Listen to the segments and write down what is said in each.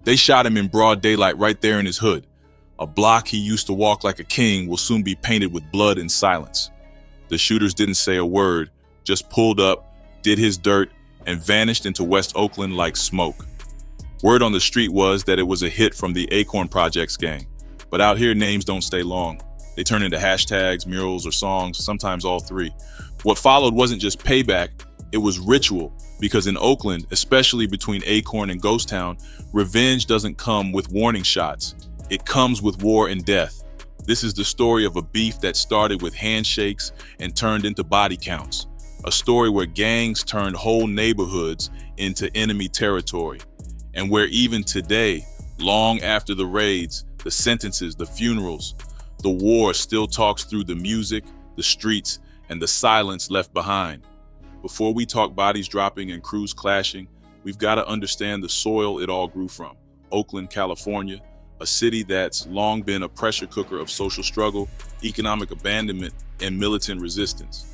They shot him in broad daylight right there in his hood. A block he used to walk like a king will soon be painted with blood and silence. The shooters didn't say a word, just pulled up, did his dirt, and vanished into West Oakland like smoke. Word on the street was that it was a hit from the Acorn Projects gang. But out here, names don't stay long. They turn into hashtags, murals, or songs, sometimes all three. What followed wasn't just payback, it was ritual. Because in Oakland, especially between Acorn and Ghost Town, revenge doesn't come with warning shots. It comes with war and death. This is the story of a beef that started with handshakes and turned into body counts. A story where gangs turned whole neighborhoods into enemy territory. And where even today, long after the raids, the sentences, the funerals, the war still talks through the music, the streets, and the silence left behind. Before we talk bodies dropping and crews clashing, we've got to understand the soil it all grew from. Oakland, California, a city that's long been a pressure cooker of social struggle, economic abandonment, and militant resistance.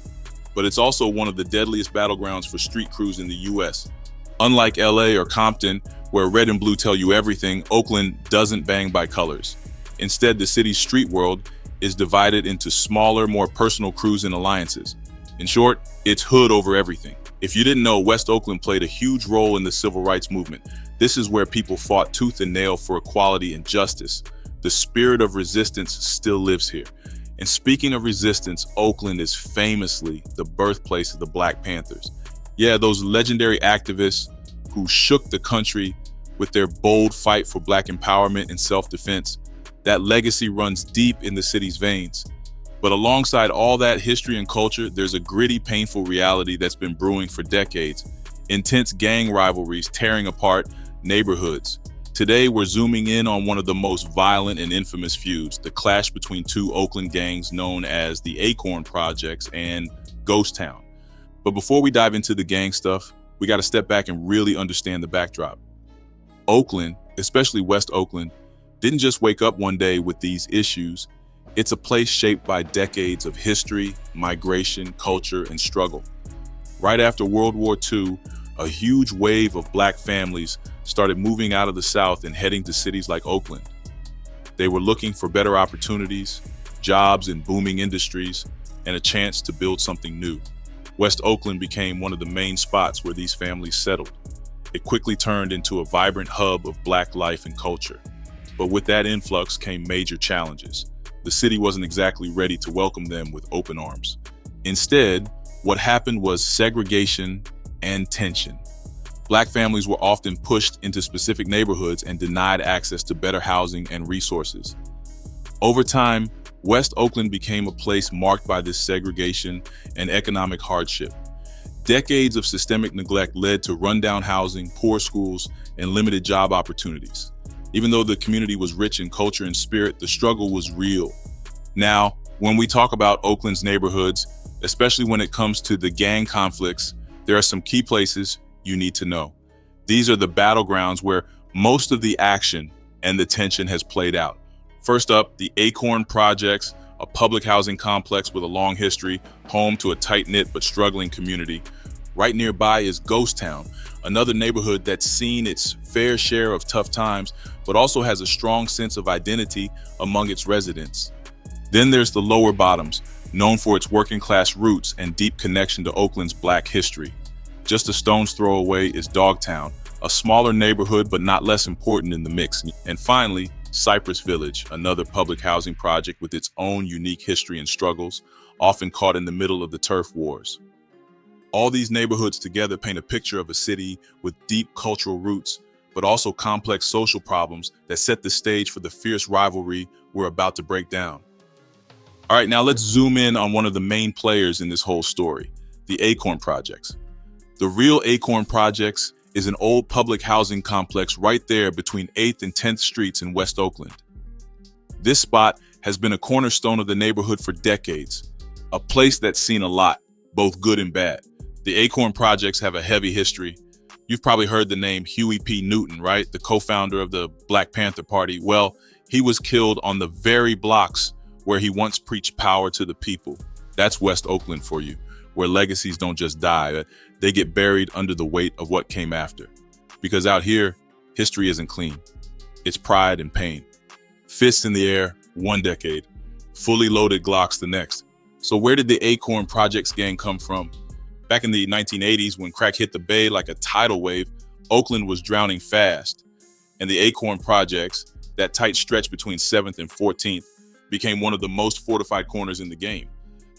But it's also one of the deadliest battlegrounds for street crews in the US. Unlike LA or Compton, where red and blue tell you everything, Oakland doesn't bang by colors. Instead, the city's street world is divided into smaller, more personal crews and alliances. In short, it's hood over everything. If you didn't know, West Oakland played a huge role in the civil rights movement. This is where people fought tooth and nail for equality and justice. The spirit of resistance still lives here. And speaking of resistance, Oakland is famously the birthplace of the Black Panthers. Yeah, those legendary activists who shook the country with their bold fight for Black empowerment and self-defense. That legacy runs deep in the city's veins. But alongside all that history and culture, there's a gritty, painful reality that's been brewing for decades. Intense gang rivalries tearing apart neighborhoods. Today, we're zooming in on one of the most violent and infamous feuds, the clash between two Oakland gangs known as the Acorn Projects and Ghost Town. But before we dive into the gang stuff, we got to step back and really understand the backdrop. Oakland, especially West Oakland, didn't just wake up one day with these issues. It's a place shaped by decades of history, migration, culture, and struggle. Right after World War II, a huge wave of Black families started moving out of the South and heading to cities like Oakland. They were looking for better opportunities, jobs in booming industries, and a chance to build something new. West Oakland became one of the main spots where these families settled. It quickly turned into a vibrant hub of Black life and culture. But with that influx came major challenges. The city wasn't exactly ready to welcome them with open arms. Instead, what happened was segregation and tension. Black families were often pushed into specific neighborhoods and denied access to better housing and resources. Over time, West Oakland became a place marked by this segregation and economic hardship. Decades of systemic neglect led to rundown housing, poor schools, and limited job opportunities. Even though the community was rich in culture and spirit, the struggle was real. Now, when we talk about Oakland's neighborhoods, especially when it comes to the gang conflicts, there are some key places you need to know. These are the battlegrounds where most of the action and the tension has played out. First up, the Acorn Projects, a public housing complex with a long history, home to a tight-knit but struggling community. Right nearby is Ghost Town, another neighborhood that's seen its fair share of tough times, but also has a strong sense of identity among its residents. Then there's the Lower Bottoms, known for its working-class roots and deep connection to Oakland's Black history. Just a stone's throw away is Dogtown, a smaller neighborhood but not less important in the mix. And finally, Cypress Village, another public housing project with its own unique history and struggles, often caught in the middle of the turf wars. All these neighborhoods together paint a picture of a city with deep cultural roots, but also complex social problems that set the stage for the fierce rivalry we're about to break down. All right, now let's zoom in on one of the main players in this whole story, the Acorn Projects. The real Acorn Projects is an old public housing complex right there between 8th and 10th Streets in West Oakland. This spot has been a cornerstone of the neighborhood for decades, a place that's seen a lot, both good and bad. The Acorn Projects have a heavy history. You've probably heard the name Huey P. Newton, right? The co-founder of the Black Panther Party. Well, he was killed on the very blocks where he once preached power to the people. That's West Oakland for you, where legacies don't just die, they get buried under the weight of what came after. Because out here, history isn't clean. It's pride and pain. Fists in the air, one decade. Fully loaded Glocks the next. So where did the Acorn Projects gang come from? Back in the 1980s, when crack hit the Bay like a tidal wave, Oakland was drowning fast. And the Acorn Projects, that tight stretch between 7th and 14th, became one of the most fortified corners in the game.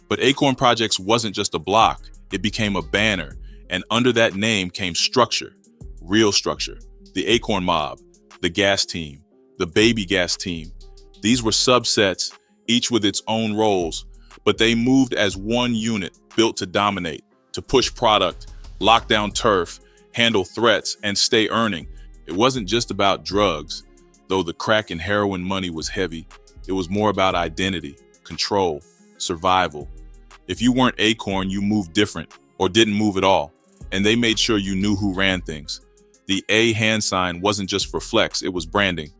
But Acorn Projects wasn't just a block, it became a banner, and under that name came structure, real structure. The Acorn Mob, the Gas Team, the Baby Gas Team. These were subsets, each with its own roles, but they moved as one unit built to dominate, to push product, lock down turf, handle threats, and stay earning. It wasn't just about drugs, though the crack and heroin money was heavy. It was more about identity, control, survival. If you weren't Acorn, you moved different or didn't move at all, and they made sure you knew who ran things. The A hand sign wasn't just for flex, it was branding.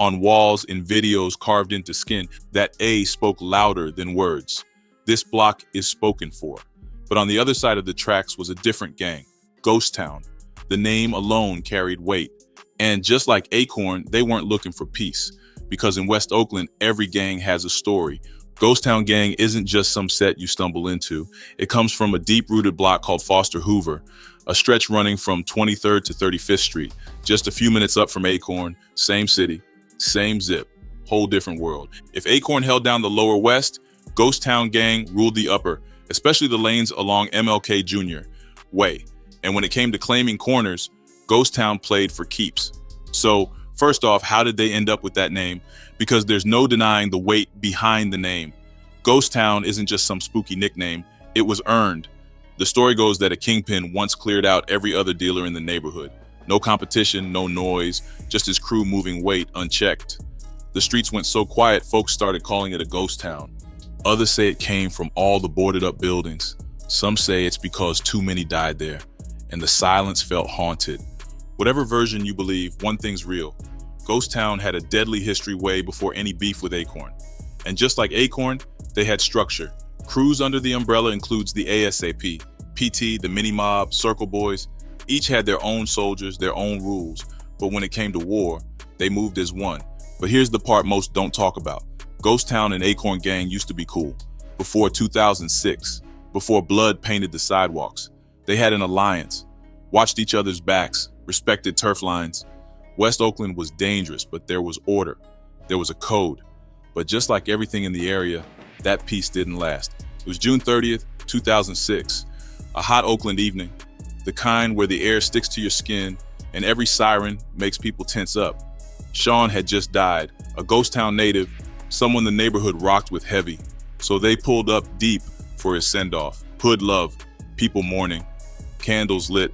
On walls, in videos carved into skin, that A spoke louder than words. This block is spoken for. But on the other side of the tracks was a different gang, Ghost Town. The name alone carried weight. And just like Acorn, they weren't looking for peace, because in West Oakland, every gang has a story. Ghost Town gang isn't just some set you stumble into. It comes from a deep-rooted block called Foster Hoover, a stretch running from 23rd to 35th Street, just a few minutes up from Acorn, same city, same zip, whole different world. If Acorn held down the lower west, Ghost Town gang ruled the upper, especially the lanes along MLK Jr. Way. And when it came to claiming corners, Ghost Town played for keeps. So first off, how did they end up with that name? Because there's no denying the weight behind the name. Ghost Town isn't just some spooky nickname, it was earned. The story goes that a kingpin once cleared out every other dealer in the neighborhood. No competition, no noise, just his crew moving weight unchecked. The streets went so quiet, folks started calling it a ghost town. Others say it came from all the boarded up buildings. Some say it's because too many died there, and the silence felt haunted. Whatever version you believe, one thing's real. Ghost Town had a deadly history way before any beef with Acorn. And just like Acorn, they had structure. Crews under the umbrella includes the ASAP, PT, the Mini Mob, Circle Boys. Each had their own soldiers, their own rules. But when it came to war, they moved as one. But here's the part most don't talk about. Ghost Town and Acorn gang used to be cool. Before 2006, before blood painted the sidewalks, they had an alliance, watched each other's backs, respected turf lines. West Oakland was dangerous, but there was order. There was a code. But just like everything in the area, that peace didn't last. It was June 30th, 2006, a hot Oakland evening, the kind where the air sticks to your skin and every siren makes people tense up. Sean had just died, a Ghost Town native, someone the neighborhood rocked with heavy. So they pulled up deep for his send-off. Hood love, people mourning, candles lit,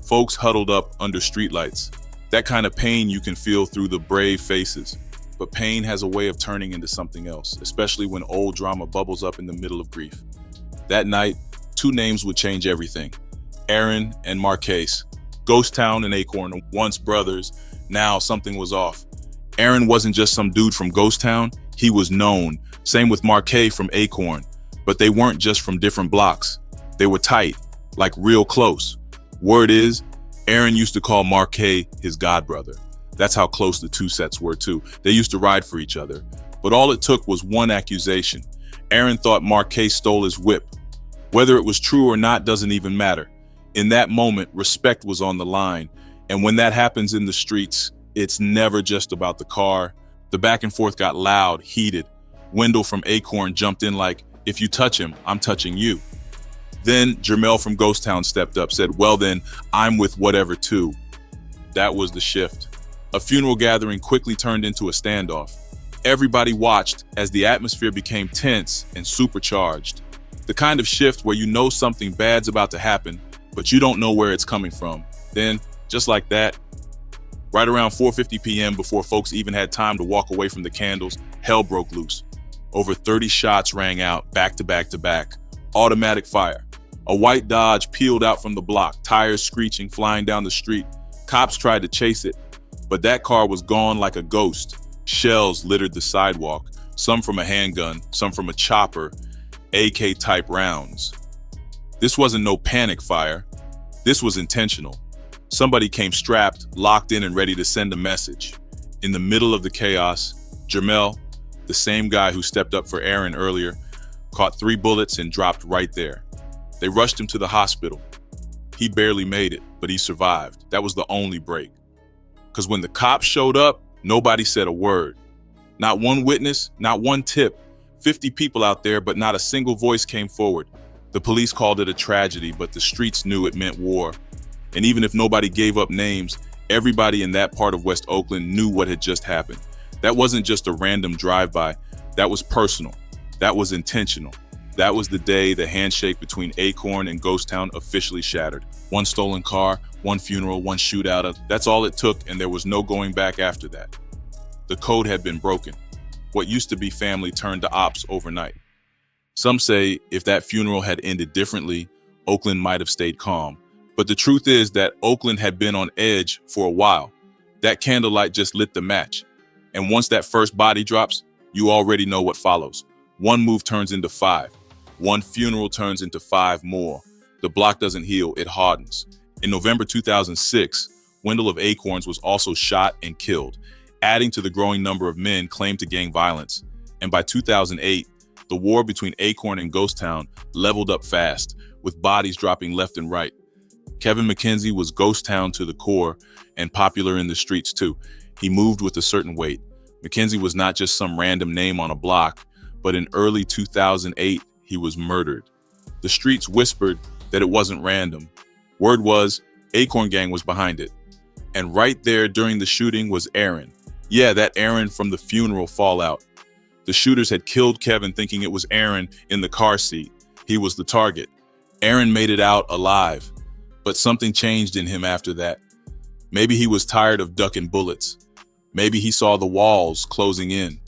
folks huddled up under streetlights. That kind of pain you can feel through the brave faces. But pain has a way of turning into something else, especially when old drama bubbles up in the middle of grief. That night, two names would change everything. Aaron and Marquez. Ghost Town and Acorn, once brothers, now something was off. Aaron wasn't just some dude from Ghost Town, he was known. Same with Marquez from Acorn. But they weren't just from different blocks. They were tight, like real close. Word is, Aaron used to call Marquez his godbrother. That's how close the two sets were too. They used to ride for each other. But all it took was one accusation. Aaron thought Marquez stole his whip. Whether it was true or not doesn't even matter. In that moment, respect was on the line. And when that happens in the streets, it's never just about the car. The back and forth got loud, heated. Wendell from Acorn jumped in like, if you touch him, I'm touching you. Then Jermel from Ghost Town stepped up, said, well then, I'm with whatever too. That was the shift. A funeral gathering quickly turned into a standoff. Everybody watched as the atmosphere became tense and supercharged. The kind of shift where you know something bad's about to happen, but you don't know where it's coming from. Then, just like that, right around 4:50 p.m., before folks even had time to walk away from the candles, hell broke loose. Over 30 shots rang out, back to back to back. Automatic fire. A white Dodge peeled out from the block, tires screeching, flying down the street. Cops tried to chase it, but that car was gone like a ghost. Shells littered the sidewalk, some from a handgun, some from a chopper, AK-type rounds. This wasn't no panic fire. This was intentional. Somebody came strapped, locked in, and ready to send a message. In the middle of the chaos, Jermel, the same guy who stepped up for Aaron earlier, caught 3 bullets and dropped right there. They rushed him to the hospital. He barely made it, but he survived. That was the only break. Because when the cops showed up, nobody said a word. Not one witness, not one tip. 50 people out there, but not a single voice came forward. The police called it a tragedy, but the streets knew it meant war. And even if nobody gave up names, everybody in that part of West Oakland knew what had just happened. That wasn't just a random drive-by. That was personal. That was intentional. That was the day the handshake between Acorn and Ghost Town officially shattered. 1 stolen car, 1 funeral, 1 shootout. That's all it took, and there was no going back after that. The code had been broken. What used to be family turned to ops overnight. Some say if that funeral had ended differently, Oakland might have stayed calm. But the truth is that Oakland had been on edge for a while. That candlelight just lit the match. And once that first body drops, you already know what follows. 1 move turns into 5. 1 funeral turns into 5 more. The block doesn't heal, it hardens. In November 2006, Wendell of Acorns was also shot and killed, adding to the growing number of men claimed to gang violence. And by 2008, the war between Acorn and Ghost Town leveled up fast, with bodies dropping left and right. Kevin McKenzie was Ghost Town to the core and popular in the streets too. He moved with a certain weight. McKenzie was not just some random name on a block, but in early 2008, he was murdered. The streets whispered that it wasn't random. Word was Acorn Gang was behind it. And right there during the shooting was Aaron. Yeah, that Aaron from the funeral fallout. The shooters had killed Kevin thinking it was Aaron in the car seat. He was the target. Aaron made it out alive, but something changed in him after that. Maybe he was tired of ducking bullets. Maybe he saw the walls closing in.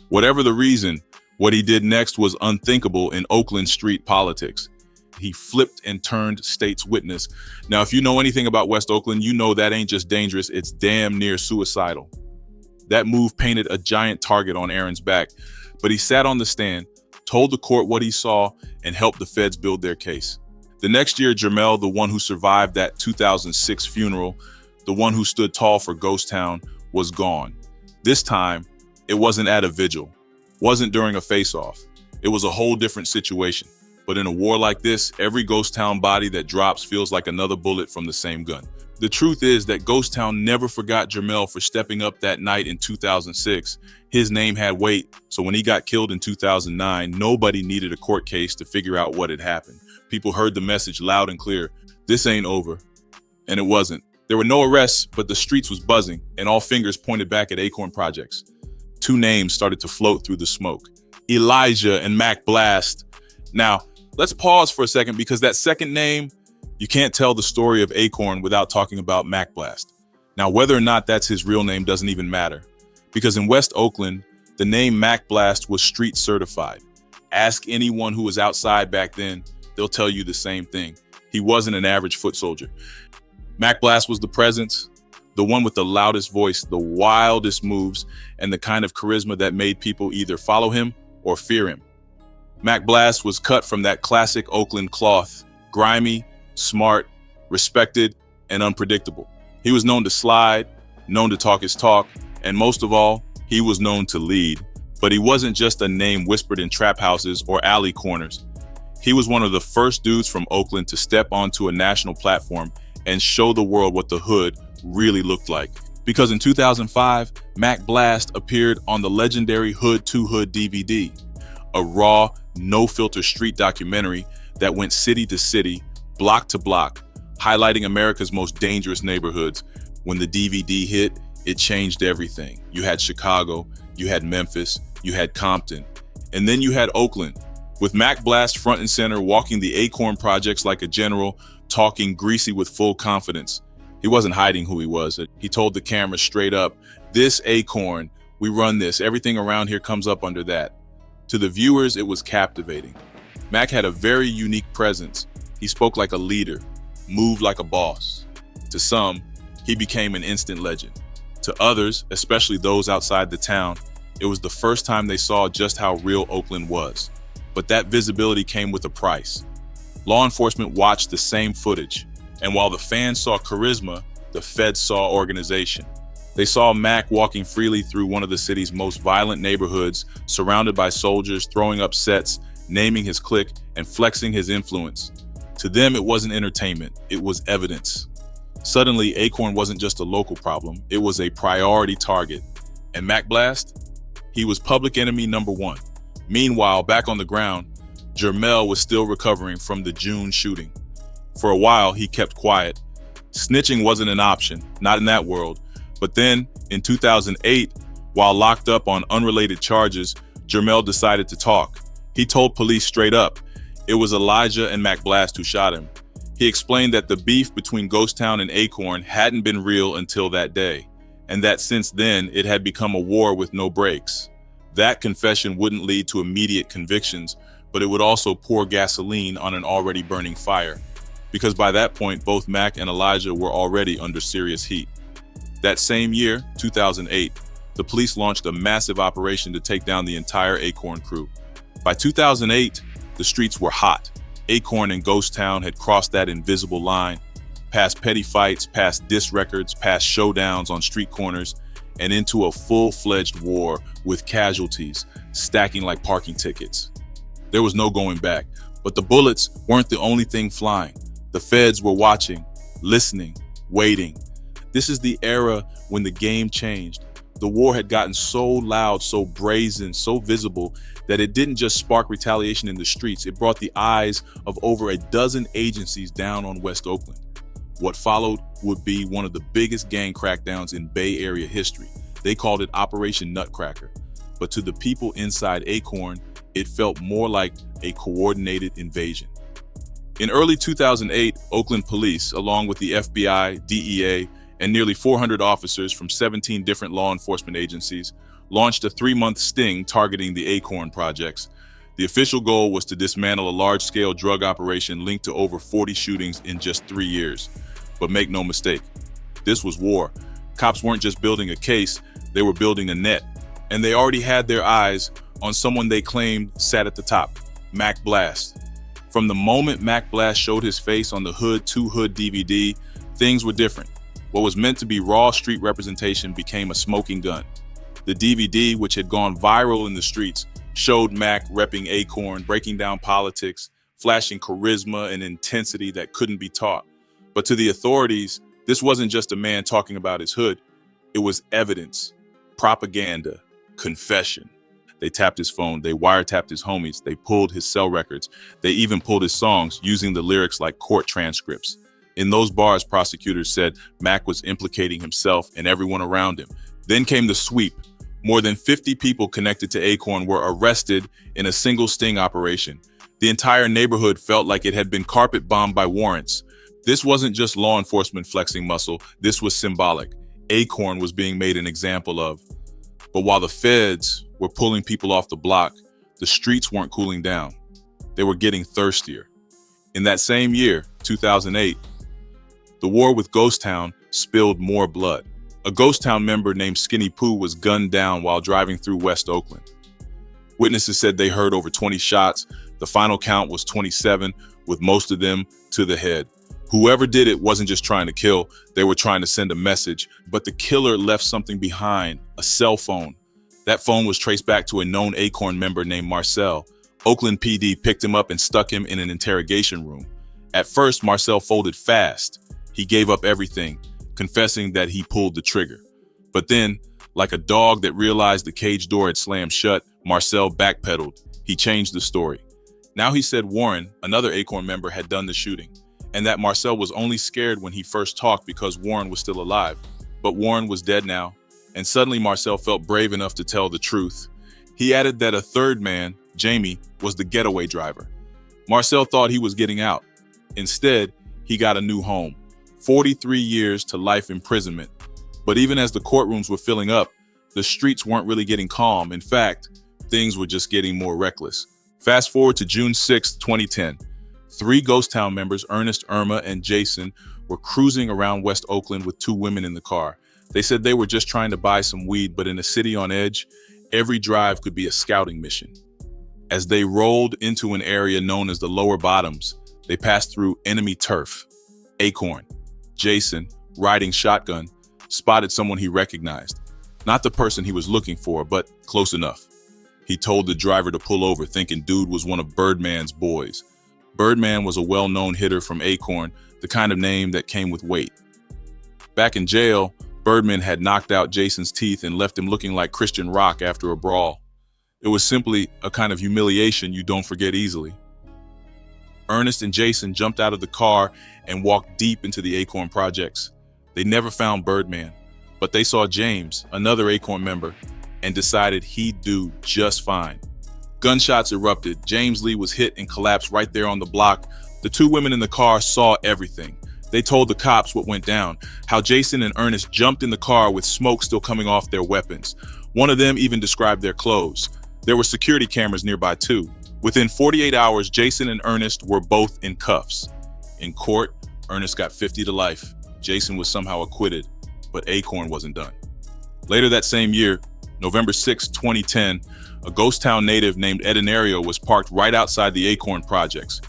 Whatever the reason, what he did next was unthinkable in Oakland street politics. He flipped and turned state's witness. Now, if you know anything about West Oakland, you know that ain't just dangerous, it's damn near suicidal. That move painted a giant target on Aaron's back, but he sat on the stand, told the court what he saw, and helped the feds build their case. The next year, Jermel, the one who survived that 2006 funeral, the one who stood tall for Ghost Town, was gone. This time, it wasn't at a vigil, wasn't during a face-off. It was a whole different situation. But in a war like this, every Ghost Town body that drops feels like another bullet from the same gun. The truth is that Ghost Town never forgot Jermel for stepping up that night in 2006. His name had weight, so when he got killed in 2009, nobody needed a court case to figure out what had happened. People heard the message loud and clear. This ain't over. And it wasn't. There were no arrests, but the streets was buzzing, and all fingers pointed back at Acorn Projects. 2 names started to float through the smoke. Elijah and Mac Blast. Now, let's pause for a second because that second name, you can't tell the story of Acorn without talking about Mac Blast. Now, whether or not that's his real name doesn't even matter, because in West Oakland, the name Mac Blast was street certified. Ask anyone who was outside back then, they'll tell you the same thing. He wasn't an average foot soldier. Mac Blast was the presence, the one with the loudest voice, the wildest moves, and the kind of charisma that made people either follow him or fear him. Mac Blast was cut from that classic Oakland cloth, grimy, smart, respected, and unpredictable. He was known to slide, known to talk his talk, and most of all, he was known to lead. But he wasn't just a name whispered in trap houses or alley corners. He was one of the first dudes from Oakland to step onto a national platform and show the world what the hood really looked like. Because in 2005, Mac Blast appeared on the legendary Hood to Hood DVD, a raw, no-filter street documentary that went city to city, block to block, highlighting America's most dangerous neighborhoods. When the DVD hit, it changed everything. You had Chicago, you had Memphis, you had Compton, and then you had Oakland, with Mac Blast front and center walking the Acorn Projects like a general, talking greasy with full confidence. He wasn't hiding who he was. He told the camera straight up, "This Acorn, we run this. Everything around here comes up under that." To the viewers, it was captivating. Mac had a very unique presence. He spoke like a leader, moved like a boss. To some, he became an instant legend. To others, especially those outside the town, it was the first time they saw just how real Oakland was. But that visibility came with a price. Law enforcement watched the same footage, and while the fans saw charisma, the feds saw organization. They saw Mac walking freely through one of the city's most violent neighborhoods, surrounded by soldiers, throwing up sets, naming his clique, and flexing his influence. To them, it wasn't entertainment, it was evidence. Suddenly, Acorn wasn't just a local problem, it was a priority target. And Mac Blast? He was public enemy number one. Meanwhile, back on the ground, Jermel was still recovering from the June shooting. For a while, he kept quiet. Snitching wasn't an option, not in that world. But then, in 2008, while locked up on unrelated charges, Jermel decided to talk. He told police straight up, it was Elijah and Mac Blast who shot him. He explained that the beef between Ghost Town and Acorn hadn't been real until that day, and that since then, it had become a war with no breaks. That confession wouldn't lead to immediate convictions, but it would also pour gasoline on an already burning fire, because by that point, both Mac and Elijah were already under serious heat. That same year, 2008, the police launched a massive operation to take down the entire Acorn crew. By 2008, the streets were hot. Acorn and Ghost Town had crossed that invisible line, past petty fights, past diss records, past showdowns on street corners, and into a full-fledged war with casualties stacking like parking tickets. There was no going back, but the bullets weren't the only thing flying. The feds were watching, listening, waiting. This is the era when the game changed. The war had gotten so loud, so brazen, so visible that it didn't just spark retaliation in the streets, it brought the eyes of over a dozen agencies down on West Oakland. What followed would be one of the biggest gang crackdowns in Bay Area history. They called it Operation Nutcracker. But to the people inside Acorn, it felt more like a coordinated invasion. In early 2008, Oakland police, along with the FBI, DEA, and nearly 400 officers from 17 different law enforcement agencies, launched a 3-month sting targeting the Acorn Projects. The official goal was to dismantle a large-scale drug operation linked to over 40 shootings in just 3 years. But make no mistake, this was war. Cops weren't just building a case, they were building a net. And they already had their eyes on someone they claimed sat at the top, Mac Blast. From the moment Mac Blast showed his face on the Hood to Hood DVD, things were different. What was meant to be raw street representation became a smoking gun. The DVD, which had gone viral in the streets, showed Mac repping Acorn, breaking down politics, flashing charisma and intensity that couldn't be taught. But to the authorities, this wasn't just a man talking about his hood. It was evidence, propaganda, confession. They tapped his phone, they wiretapped his homies, they pulled his cell records, they even pulled his songs using the lyrics like court transcripts. In those bars, prosecutors said Mac was implicating himself and everyone around him. Then came the sweep. More than 50 people connected to Acorn were arrested in a single sting operation. The entire neighborhood felt like it had been carpet bombed by warrants. This wasn't just law enforcement flexing muscle, this was symbolic. Acorn was being made an example of. But while the feds were pulling people off the block, the streets weren't cooling down. They were getting thirstier. In that same year, 2008, the war with Ghost Town spilled more blood. A Ghost Town member named Skinny Pooh was gunned down while driving through West Oakland. Witnesses said they heard over 20 shots. The final count was 27, with most of them to the head. Whoever did it wasn't just trying to kill, they were trying to send a message. But the killer left something behind, a cell phone. That phone was traced back to a known Acorn member named Marcel. Oakland PD picked him up and stuck him in an interrogation room. At first, Marcel folded fast. He gave up everything, confessing that he pulled the trigger. But then, like a dog that realized the cage door had slammed shut, Marcel backpedaled. He changed the story. Now he said Warren, another Acorn member, had done the shooting, and that Marcel was only scared when he first talked because Warren was still alive. But Warren was dead now, and suddenly Marcel felt brave enough to tell the truth. He added that a third man, Jamie, was the getaway driver. Marcel thought he was getting out. Instead, he got a new home. 43 years to life imprisonment. But even as the courtrooms were filling up, the streets weren't really getting calm. In fact, things were just getting more reckless. Fast forward to June 6, 2010. 3 Ghost Town members, Ernest, Irma, and Jason, were cruising around West Oakland with 2 women in the car. They said they were just trying to buy some weed, but in a city on edge, every drive could be a scouting mission. As they rolled into an area known as the Lower Bottoms, they passed through enemy turf. Acorn, Jason, riding shotgun, spotted someone he recognized. Not the person he was looking for, but close enough. He told the driver to pull over, thinking dude was one of Birdman's boys. Birdman was a well-known hitter from Acorn, the kind of name that came with weight. Back in jail, Birdman had knocked out Jason's teeth and left him looking like Christian Rock after a brawl. It was simply a kind of humiliation you don't forget easily. Ernest and Jason jumped out of the car and walked deep into the Acorn Projects. They never found Birdman, but they saw James, another Acorn member, and decided he'd do just fine. Gunshots erupted. James Lee was hit and collapsed right there on the block. The two women in the car saw everything. They told the cops what went down, how Jason and Ernest jumped in the car with smoke still coming off their weapons. One of them even described their clothes. There were security cameras nearby too. Within 48 hours, Jason and Ernest were both in cuffs. In court, Ernest got 50 to life. Jason was somehow acquitted, but Acorn wasn't done. Later that same year, November 6, 2010, a ghost town native named Edinario was parked right outside the Acorn Projects.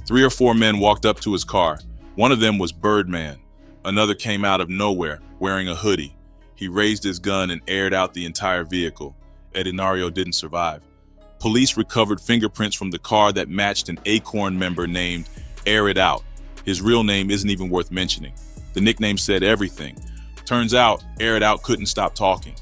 3 or 4 men walked up to his car. One of them was Birdman. Another came out of nowhere, wearing a hoodie. He raised his gun and aired out the entire vehicle. Edinario didn't survive. Police recovered fingerprints from the car that matched an Acorn member named Air It Out. His real name isn't even worth mentioning. The nickname said everything. Turns out, Air It Out couldn't stop talking.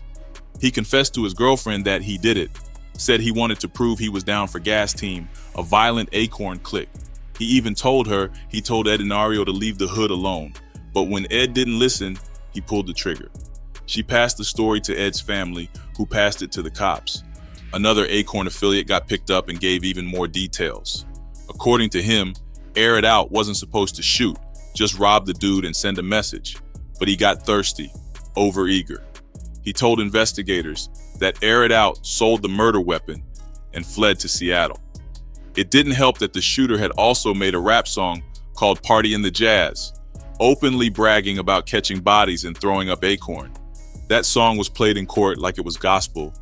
He confessed to his girlfriend that he did it, said he wanted to prove he was down for Gas Team, a violent Acorn clique. He even told her he told Edinario to leave the hood alone, but when Ed didn't listen, he pulled the trigger. She passed the story to Ed's family, who passed it to the cops. Another Acorn affiliate got picked up and gave even more details. According to him, Air It Out wasn't supposed to shoot, just rob the dude and send a message, but he got thirsty, overeager. He told investigators that Air It Out sold the murder weapon and fled to Seattle. It didn't help that the shooter had also made a rap song called Party in the Jazz, openly bragging about catching bodies and throwing up Acorn. That song was played in court like it was gospel,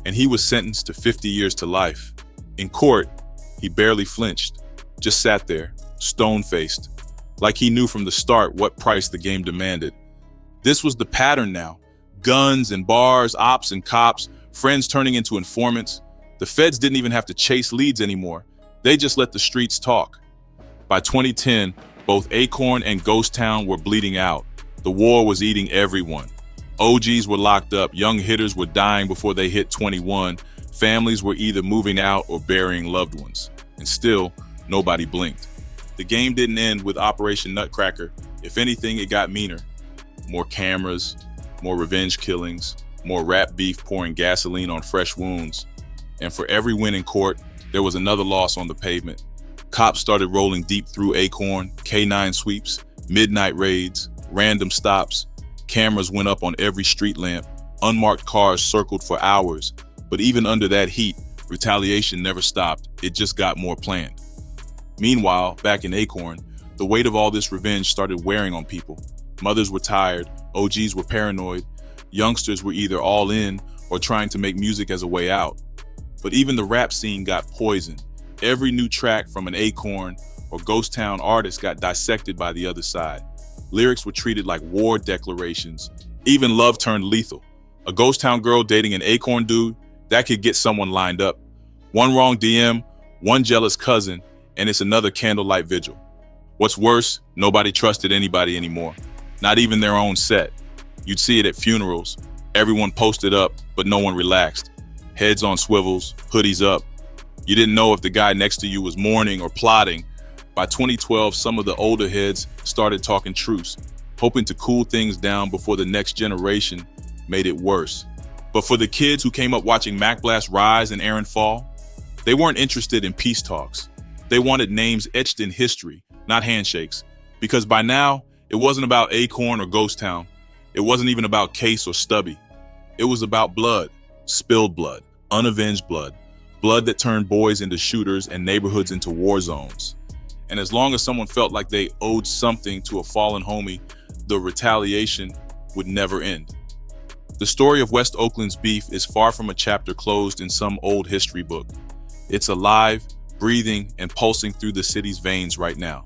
and he was sentenced to 50 years to life. In court, he barely flinched, just sat there, stone-faced, like he knew from the start what price the game demanded. This was the pattern now. Guns and bars, ops and cops, friends turning into informants. The feds didn't even have to chase leads anymore. They just let the streets talk. By 2010, both Acorn and Ghost Town were bleeding out. The war was eating everyone. OGs were locked up, young hitters were dying before they hit 21, families were either moving out or burying loved ones. And still, nobody blinked. The game didn't end with Operation Nutcracker. If anything, it got meaner. More cameras, more revenge killings, more rap beef pouring gasoline on fresh wounds. And for every win in court, there was another loss on the pavement. Cops started rolling deep through Acorn, K9 sweeps, midnight raids, random stops. Cameras went up on every street lamp. Unmarked cars circled for hours. But even under that heat, retaliation never stopped. It just got more planned. Meanwhile, back in Acorn, the weight of all this revenge started wearing on people. Mothers were tired, OGs were paranoid, youngsters were either all in or trying to make music as a way out. But even the rap scene got poisoned. Every new track from an Acorn or Ghost Town artist got dissected by the other side. Lyrics were treated like war declarations. Even love turned lethal. A Ghost Town girl dating an Acorn dude, that could get someone lined up. One wrong DM, one jealous cousin, and it's another candlelight vigil. What's worse, nobody trusted anybody anymore. Not even their own set. You'd see it at funerals. Everyone posted up, but no one relaxed. Heads on swivels, hoodies up. You didn't know if the guy next to you was mourning or plotting. By 2012, some of the older heads started talking truce, hoping to cool things down before the next generation made it worse. But for the kids who came up watching Mac Blast rise and Aaron fall, they weren't interested in peace talks. They wanted names etched in history, not handshakes. Because by now, it wasn't about Acorn or Ghost Town. It wasn't even about Case or Stubby. It was about blood, spilled blood, unavenged blood, blood that turned boys into shooters and neighborhoods into war zones. And as long as someone felt like they owed something to a fallen homie, the retaliation would never end. The story of West Oakland's beef is far from a chapter closed in some old history book. It's alive, breathing, and pulsing through the city's veins right now.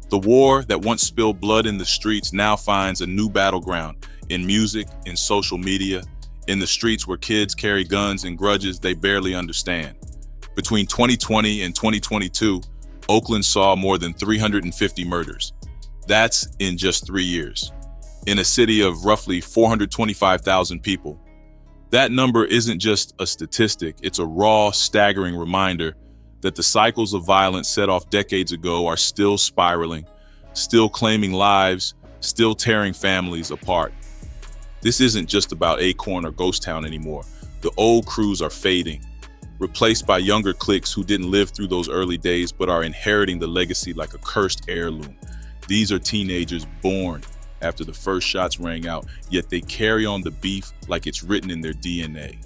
The war that once spilled blood in the streets now finds a new battleground in music, in social media, in the streets where kids carry guns and grudges they barely understand. Between 2020 and 2022, Oakland saw more than 350 murders. That's in just 3 years. In a city of roughly 425,000 people. That number isn't just a statistic, it's a raw, staggering reminder that the cycles of violence set off decades ago are still spiraling, still claiming lives, still tearing families apart. This isn't just about Acorn or Ghost Town anymore. The old crews are fading, replaced by younger cliques who didn't live through those early days but are inheriting the legacy like a cursed heirloom. These are teenagers born after the first shots rang out, yet they carry on the beef like it's written in their DNA.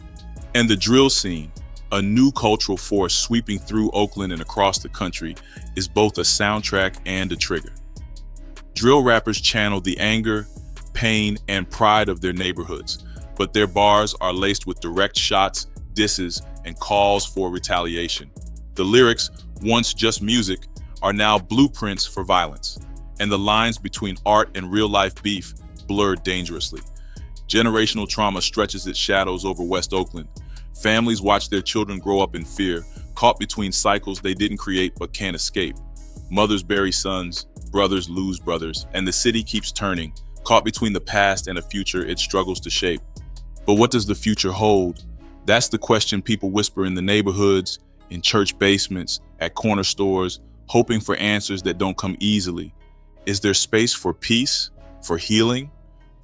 And the drill scene, a new cultural force sweeping through Oakland and across the country, is both a soundtrack and a trigger. Drill rappers channel the anger, pain, and pride of their neighborhoods, but their bars are laced with direct shots, disses, and calls for retaliation. The lyrics, once just music, are now blueprints for violence, and the lines between art and real-life beef blur dangerously. Generational trauma stretches its shadows over West Oakland. Families watch their children grow up in fear, caught between cycles they didn't create but can't escape. Mothers bury sons, brothers lose brothers, and the city keeps turning, caught between the past and a future it struggles to shape. But what does the future hold? That's the question people whisper in the neighborhoods, in church basements, at corner stores, hoping for answers that don't come easily. Is there space for peace, for healing,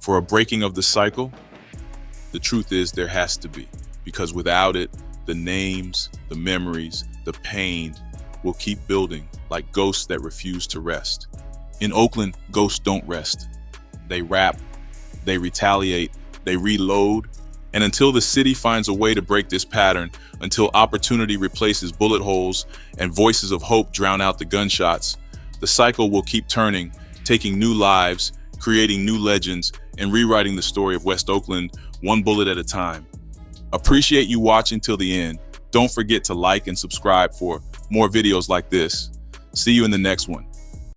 for a breaking of the cycle? The truth is there has to be, because without it, the names, the memories, the pain will keep building like ghosts that refuse to rest. In Oakland, ghosts don't rest. They rap, they retaliate, they reload, and until the city finds a way to break this pattern, until opportunity replaces bullet holes and voices of hope drown out the gunshots, the cycle will keep turning, taking new lives, creating new legends, and rewriting the story of West Oakland one bullet at a time. Appreciate you watching till the end. Don't forget to like and subscribe for more videos like this. See you in the next one.